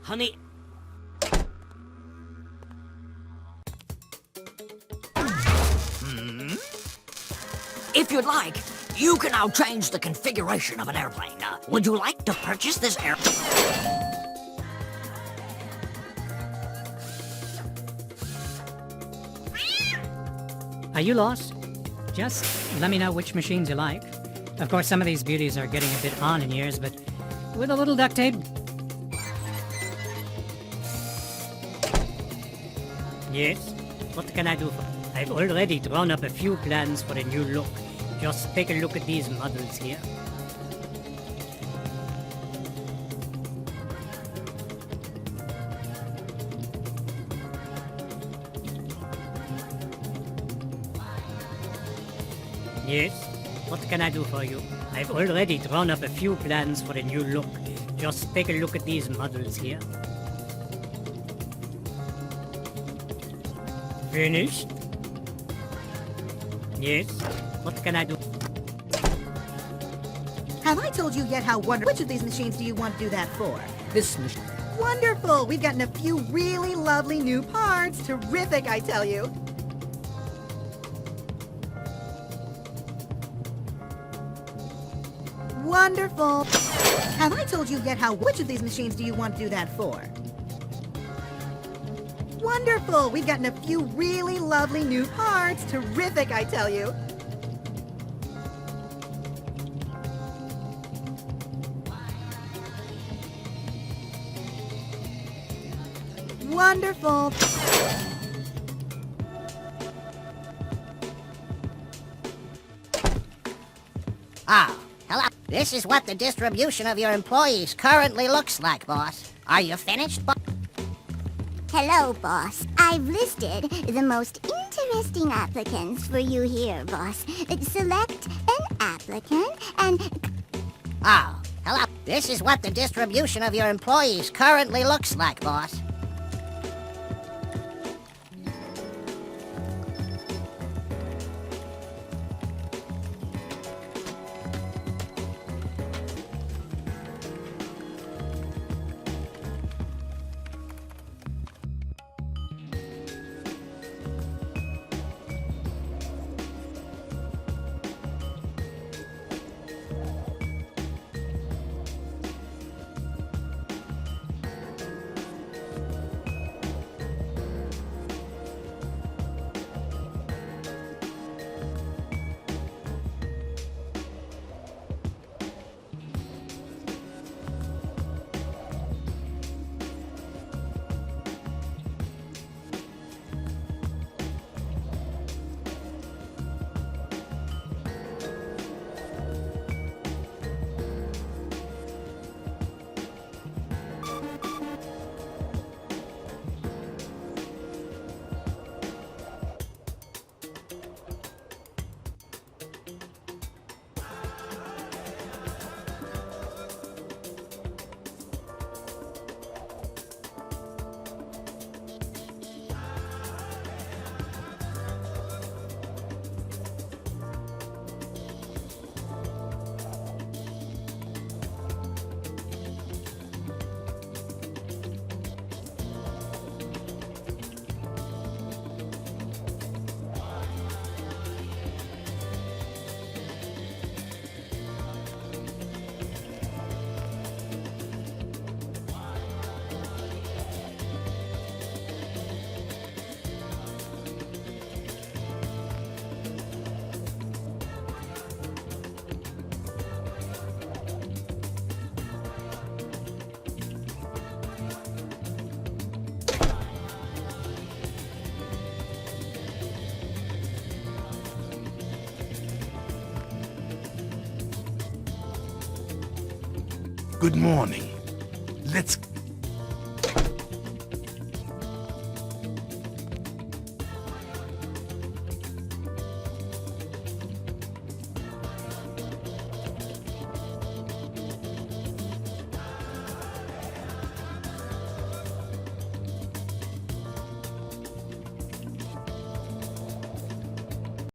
Honey. If you'd like, you can now change the configuration of an airplane. Would you like to purchase this airplane? Are you lost? Just let me know which machines you like. Of course, some of these beauties are getting a bit on in years, but with a little duct tape. Yes? What can I do for you? I've already drawn up a few plans for a new look. Just take a look at these models here. Yes? What can I do for you? I've already drawn up a few plans for a new look. Just take a look at these models here. Finished? Yes? What can I do? Have I told you yet how wonderful? Which of these machines do you want to do that for? This machine. Wonderful! We've gotten a few really lovely new parts. Terrific, I tell you. Wonderful! Have I told you yet how... Which of these machines do you want to do that for? Wonderful! We've gotten a few really lovely new parts. Terrific, I tell you. Wonderful! Ah, hello. This is what the distribution of your employees currently looks like, boss. Are you finished, boss? Hello, boss. I've listed the most interesting applicants for you here, boss. Select an applicant and... Ah, hello. This is what the distribution of your employees currently looks like, boss. Good morning. Let's